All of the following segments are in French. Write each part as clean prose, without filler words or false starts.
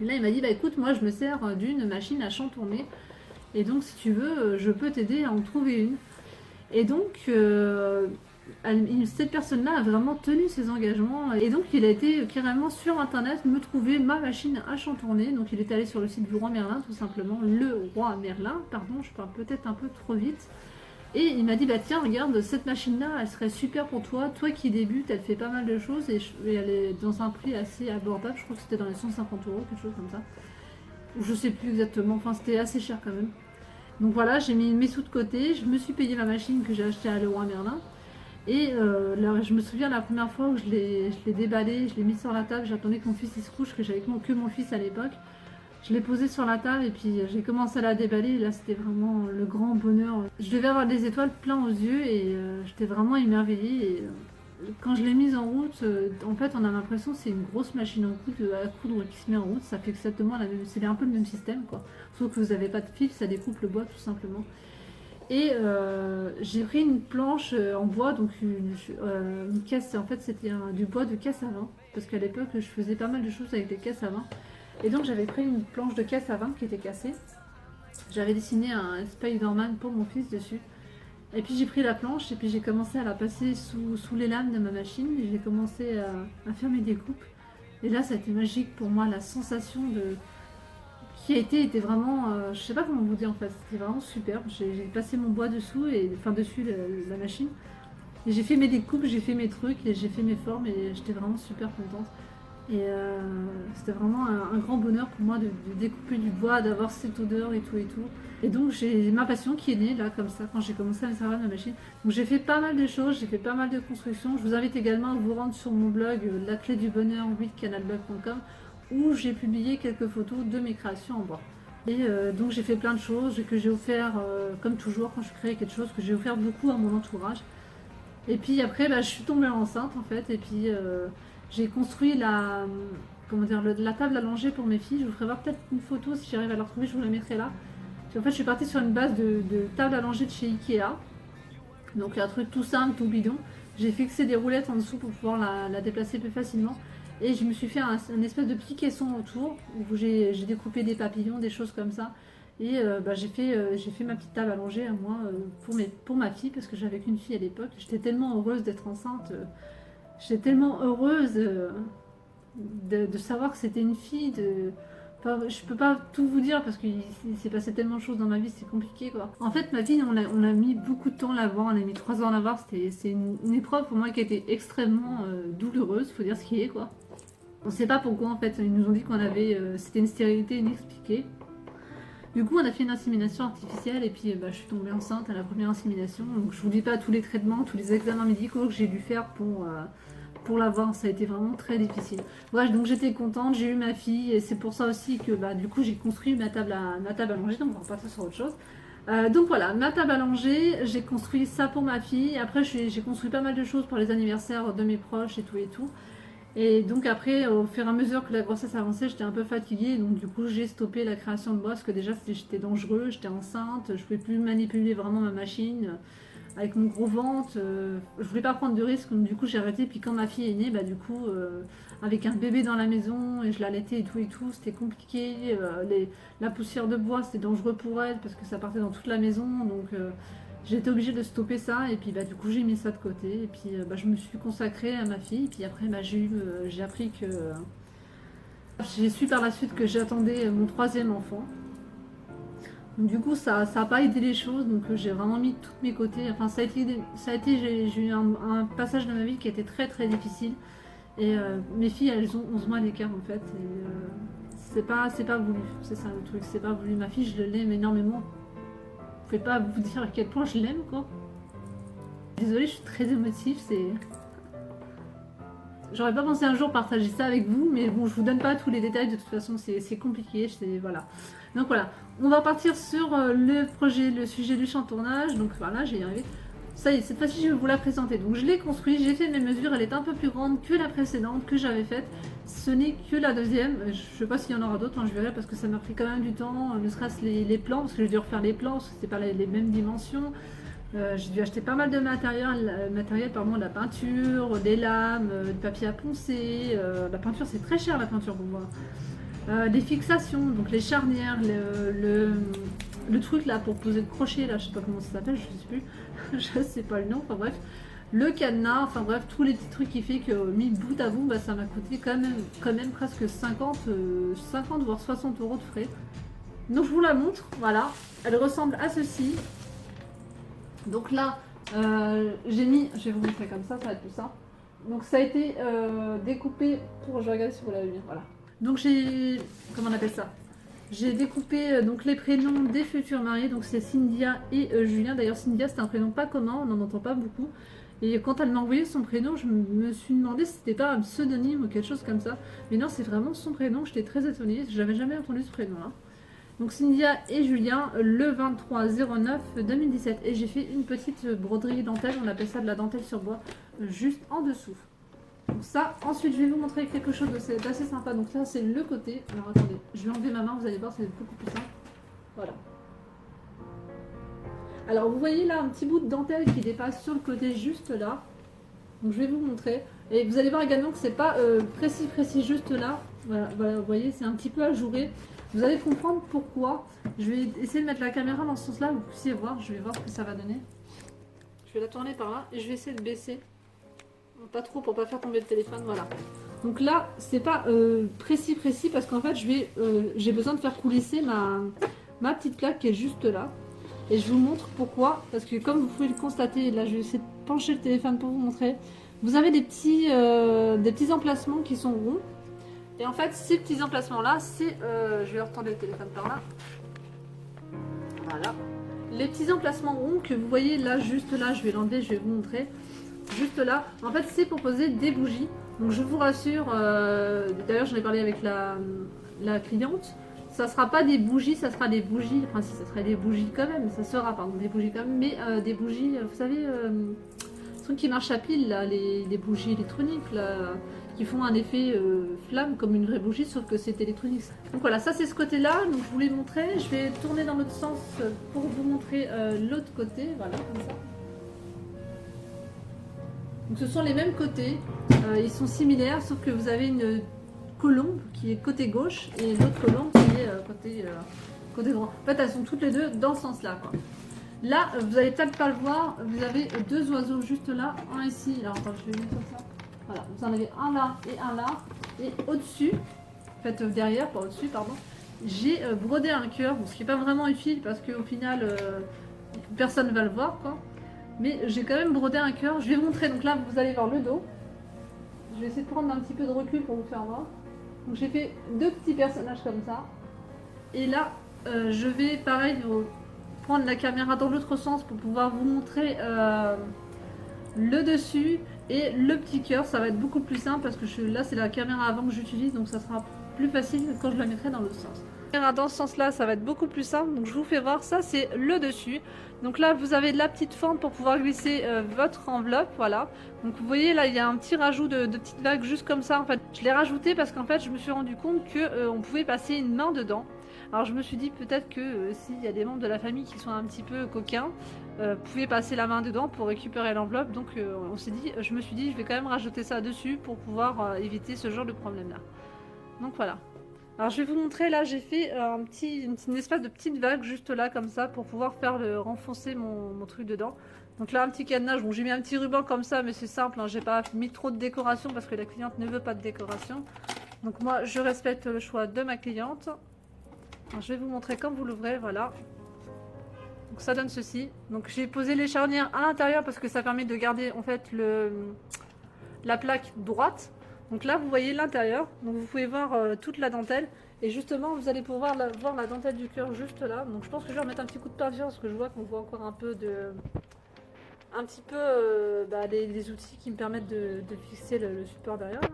Et là il m'a dit bah écoute moi je me sers d'une machine à chantourner et donc si tu veux je peux t'aider à en trouver une. Et donc cette personne-là a vraiment tenu ses engagements et donc il a été carrément sur internet me trouver ma machine à chantourner. Donc il est allé sur le site du roi Merlin tout simplement, le roi Merlin, pardon je parle peut-être un peu trop vite. Et il m'a dit bah tiens regarde cette machine là elle serait super pour toi, toi qui débutes elle fait pas mal de choses et elle est dans un prix assez abordable, je crois que c'était dans les 150 euros quelque chose comme ça. Je sais plus exactement, enfin c'était assez cher quand même. Donc voilà j'ai mis mes sous de côté, je me suis payé ma machine que j'ai achetée à Leroy Merlin. Et là, je me souviens la première fois où je l'ai déballé, je l'ai mis sur la table, j'attendais que mon fils il se couche, que j'avais que mon fils à l'époque. Je l'ai posé sur la table et puis j'ai commencé à la déballer. Et là, c'était vraiment le grand bonheur. Je devais avoir des étoiles plein aux yeux et j'étais vraiment émerveillée. Et quand je l'ai mise en route, en fait, on a l'impression que c'est une grosse machine à coudre qui se met en route. Ça fait exactement la même, c'est un peu le même système, quoi. Sauf que vous n'avez pas de fil, ça découpe le bois tout simplement. Et j'ai pris une planche en bois, donc une caisse. En fait, c'était du bois de caisse à vin, parce qu'à l'époque, je faisais pas mal de choses avec des caisses à vin. Et donc j'avais pris une planche de caisse à vin qui était cassée. J'avais dessiné un Spider-Man pour mon fils dessus. Et puis j'ai pris la planche et puis j'ai commencé à la passer sous les lames de ma machine. Et j'ai commencé à faire mes découpes. Et là ça a été magique pour moi, la sensation de qui a été était vraiment, je sais pas comment vous dire en fait, c'était vraiment super. J'ai passé mon bois dessous et enfin dessus la machine. Et j'ai fait mes découpes, j'ai fait mes trucs et j'ai fait mes formes et j'étais vraiment super contente. Et c'était vraiment un grand bonheur pour moi de découper du bois, d'avoir cette odeur et tout et tout. Et donc j'ai ma passion qui est née là comme ça quand j'ai commencé à me servir de ma machine. Donc j'ai fait pas mal de choses, j'ai fait pas mal de constructions. Je vous invite également à vous rendre sur mon blog la clé du bonheur 8canalblog.com où j'ai publié quelques photos de mes créations en bois. Et donc j'ai fait plein de choses que j'ai offert, comme toujours quand je crée quelque chose, que j'ai offert beaucoup à mon entourage. Et puis après, bah, je suis tombée enceinte en fait. Et puis j'ai construit comment dire, la table à langer pour mes filles. Je vous ferai voir peut-être une photo si j'arrive à la retrouver, je vous la mettrai là. Puis, en fait, je suis partie sur une base de table à langer de chez Ikea. Donc un truc tout simple, tout bidon. J'ai fixé des roulettes en dessous pour pouvoir la déplacer plus facilement. Et je me suis fait un espèce de petit caisson autour où j'ai découpé des papillons, des choses comme ça. Et bah, j'ai fait ma petite table allongée à moi pour ma fille parce que j'avais qu'une fille à l'époque. J'étais tellement heureuse d'être enceinte. J'étais tellement heureuse de savoir que c'était une fille. Enfin, je peux pas tout vous dire parce qu'il s'est passé tellement de choses dans ma vie, c'est compliqué quoi. En fait, ma fille, on a mis beaucoup de temps à l'avoir, on a mis 3 ans à l'avoir. C'est une épreuve pour moi qui a été extrêmement douloureuse, faut dire ce qui est quoi. On sait pas pourquoi en fait, ils nous ont dit qu'on avait. C'était une stérilité inexpliquée. Du coup, on a fait une insémination artificielle et puis bah, je suis tombée enceinte à la première insémination. Donc je vous dis pas tous les traitements, tous les examens médicaux que j'ai dû faire pour l'avoir. Ça a été vraiment très difficile. Bref, donc j'étais contente, j'ai eu ma fille et c'est pour ça aussi que bah, du coup j'ai construit ma table à langer. Donc on va repartir sur autre chose. Donc voilà, ma table à langer, j'ai construit ça pour ma fille. Après, j'ai construit pas mal de choses pour les anniversaires de mes proches et tout et tout. Et donc après, au fur et à mesure que la grossesse avançait, j'étais un peu fatiguée. Donc du coup, j'ai stoppé la création de bois parce que déjà, j'étais dangereux, j'étais enceinte, je pouvais plus manipuler vraiment ma machine avec mon gros ventre. Je voulais pas prendre de risques, donc du coup, j'ai arrêté. Puis quand ma fille est née, bah du coup, avec un bébé dans la maison et je l'allaitais et tout, c'était compliqué. La poussière de bois, c'était dangereux pour elle parce que ça partait dans toute la maison. Donc j'ai été obligée de stopper ça et puis bah, du coup j'ai mis ça de côté et puis bah, je me suis consacrée à ma fille et puis après bah, j'ai appris que j'ai su par la suite que j'attendais mon troisième enfant. Donc, du coup ça a pas aidé les choses donc j'ai vraiment mis tous mes côtés. Enfin ça a été j'ai eu un passage de ma vie qui a été très très difficile et mes filles elles ont 11 mois d'écart en fait et c'est pas voulu, c'est ça le truc, c'est pas voulu. Ma fille je l'aime énormément. Je ne peux pas vous dire à quel point je l'aime quoi. Désolée, je suis très émotive, c'est. J'aurais pas pensé un jour partager ça avec vous, mais bon, je vous donne pas tous les détails, de toute façon c'est compliqué, voilà. Donc voilà, on va partir sur le projet, le sujet du chantournage, donc voilà, j'ai y arrivé. Ça y est, cette fois-ci je vais vous la présenter. Donc je l'ai construit, j'ai fait mes mesures, elle est un peu plus grande que la précédente que j'avais faite. Ce n'est que la deuxième, je sais pas s'il y en aura d'autres, hein, je verrai parce que ça m'a pris quand même du temps, ne serait-ce les plans, parce que j'ai dû refaire les plans, parce que c'était pas les mêmes dimensions. J'ai dû acheter pas mal de matériel pardon, de la peinture, des lames, du papier à poncer. La peinture, c'est très cher la peinture pour moi. les fixations, donc les charnières, le truc là pour poser le crochet, là je sais pas comment ça s'appelle, je sais plus, je sais pas le nom, enfin bref, le cadenas, enfin bref, tous les petits trucs qui fait que mis bout à bout, bah, ça m'a coûté quand même presque 50 voire 60 euros de frais. Donc je vous la montre, voilà, elle ressemble à ceci. Donc là, j'ai mis, je vais vous montrer comme ça va être plus ça. Donc ça a été découpé pour, je regarde si vous l'avez bien, voilà. Donc j'ai, comment on appelle ça? J'ai découpé donc les prénoms des futurs mariés, donc c'est Cynthia et Julien. D'ailleurs Cynthia c'est un prénom pas commun, on n'en entend pas beaucoup. Et quand elle m'a envoyé son prénom, je me suis demandé si c'était pas un pseudonyme ou quelque chose comme ça. Mais non, c'est vraiment son prénom, j'étais très étonnée, j'avais jamais entendu ce prénom-là. Donc Cynthia et Julien, le 23/09/2017. Et j'ai fait une petite broderie dentelle, on appelle ça de la dentelle sur bois, juste en dessous. Donc ça, ensuite je vais vous montrer quelque chose d'assez sympa. Donc là c'est le côté, alors attendez, je vais enlever ma main, vous allez voir c'est beaucoup plus simple. Voilà. Alors vous voyez là un petit bout de dentelle qui dépasse sur le côté juste là. Donc je vais vous montrer. Et vous allez voir également que c'est pas précis juste là. Voilà, voilà, vous voyez c'est un petit peu ajouré. Vous allez comprendre pourquoi. Je vais essayer de mettre la caméra dans ce sens là, vous puissiez voir, je vais voir ce que ça va donner. Je vais la tourner par là et je vais essayer de baisser. Pas trop pour pas faire tomber le téléphone, voilà. Donc là, c'est pas précis parce qu'en fait, j'ai besoin de faire coulisser ma petite plaque qui est juste là. Et je vous montre pourquoi. Parce que comme vous pouvez le constater, là, je vais essayer de pencher le téléphone pour vous montrer. Vous avez des petits emplacements qui sont ronds. Et en fait, ces petits emplacements-là, c'est... je vais retourner le téléphone par là. Voilà. Les petits emplacements ronds que vous voyez là, juste là, je vais l'enlever, je vais vous montrer. Juste là, en fait c'est pour poser des bougies. Donc je vous rassure, d'ailleurs j'en ai parlé avec la cliente, ça sera pas des bougies, ça sera des bougies, enfin si ça serait des bougies quand même, ça sera pardon des bougies quand même, mais des bougies, vous savez, trucs qui marchent à pile là, les bougies électroniques là, qui font un effet flamme comme une vraie bougie sauf que c'est électronique. Donc voilà, ça c'est ce côté là, donc je vous l'ai montré, je vais tourner dans l'autre sens pour vous montrer l'autre côté, voilà comme ça. Donc ce sont les mêmes côtés, ils sont similaires, sauf que vous avez une colombe qui est côté gauche et l'autre colombe qui est côté droit. En fait, elles sont toutes les deux dans ce sens-là. Là, vous n'allez peut-être pas le voir, vous avez deux oiseaux juste là, un ici. Alors, attends, je vais mettre comme ça. Voilà, vous en avez un là et un là. Et au-dessus, en fait derrière, pas au-dessus, pardon, j'ai brodé un cœur, ce qui n'est pas vraiment utile parce qu'au final, personne ne va le voir, quoi. Mais j'ai quand même brodé un cœur. Je vais vous montrer. Donc là, vous allez voir le dos. Je vais essayer de prendre un petit peu de recul pour vous faire voir. Donc j'ai fait deux petits personnages comme ça. Et là, je vais pareil prendre la caméra dans l'autre sens pour pouvoir vous montrer le dessus et le petit cœur. Ça va être beaucoup plus simple parce que là, c'est la caméra avant que j'utilise. Donc ça sera plus facile quand je la mettrai dans l'autre sens. Dans ce sens-là, ça va être beaucoup plus simple. Donc je vous fais voir, ça c'est le dessus. Donc là, vous avez de la petite fente pour pouvoir glisser votre enveloppe, voilà. Donc vous voyez là, il y a un petit rajout de petites vagues juste comme ça. En fait, je l'ai rajouté parce qu'en fait, je me suis rendu compte que on pouvait passer une main dedans. Alors je me suis dit peut-être que s'il y a des membres de la famille qui sont un petit peu coquins, vous pouvez passer la main dedans pour récupérer l'enveloppe. Donc je me suis dit, je vais quand même rajouter ça dessus pour pouvoir éviter ce genre de problème là. Donc voilà. Alors je vais vous montrer, là j'ai fait une espèce de petite vague juste là comme ça pour pouvoir faire renfoncer mon truc dedans. Donc là un petit cadenas, bon j'ai mis un petit ruban comme ça mais c'est simple, hein, j'ai pas mis trop de décoration parce que la cliente ne veut pas de décoration. Donc moi je respecte le choix de ma cliente. Alors, je vais vous montrer comme vous l'ouvrez, voilà. Donc ça donne ceci. Donc j'ai posé les charnières à l'intérieur parce que ça permet de garder en fait la plaque droite. Donc là vous voyez l'intérieur, donc vous pouvez voir toute la dentelle et justement vous allez pouvoir voir la dentelle du cœur juste là. Donc je pense que je vais remettre un petit coup de peinture parce que je vois qu'on voit encore un petit peu les outils qui me permettent de fixer le support derrière. Donc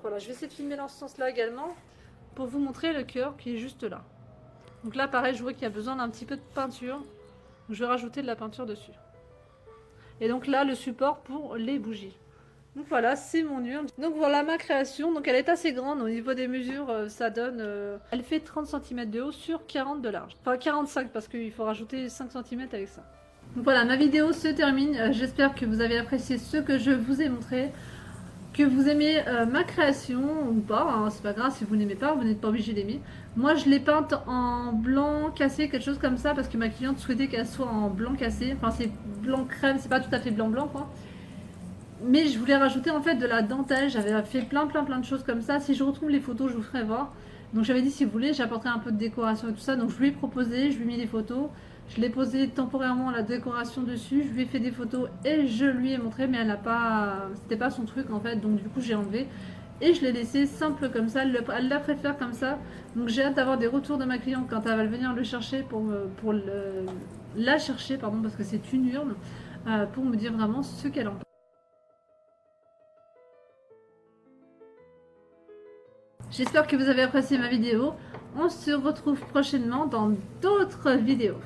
voilà, je vais essayer de filmer dans ce sens là également pour vous montrer le cœur qui est juste là. Donc là pareil, je vois qu'il y a besoin d'un petit peu de peinture, donc je vais rajouter de la peinture dessus. Et donc là le support pour les bougies. Donc voilà, c'est mon urne. Donc voilà ma création. Donc elle est assez grande au niveau des mesures. Ça donne... elle fait 30 cm de haut sur 40 de large. Enfin 45 parce qu'il faut rajouter 5 cm avec ça. Donc voilà, ma vidéo se termine. J'espère que vous avez apprécié ce que je vous ai montré. que vous aimez ma création ou pas, hein, c'est pas grave si vous n'aimez pas, vous n'êtes pas obligé d'aimer. Moi je l'ai peinte en blanc cassé, quelque chose comme ça, parce que ma cliente souhaitait qu'elle soit en blanc cassé, enfin c'est blanc crème, c'est pas tout à fait blanc blanc quoi. Mais je voulais rajouter en fait de la dentelle, j'avais fait plein de choses comme ça, si je retrouve les photos je vous ferai voir. Donc j'avais dit si vous voulez j'apporterai un peu de décoration et tout ça, donc je lui ai proposé, je lui ai mis des photos. Je l'ai posé temporairement la décoration dessus, je lui ai fait des photos et je lui ai montré, mais elle n'a pas, c'était pas son truc en fait, donc du coup j'ai enlevé et je l'ai laissé simple comme ça. Elle la préfère comme ça, donc j'ai hâte d'avoir des retours de ma cliente quand elle va venir le chercher la chercher pardon parce que c'est une urne pour me dire vraiment ce qu'elle en pense. J'espère que vous avez apprécié ma vidéo. On se retrouve prochainement dans d'autres vidéos.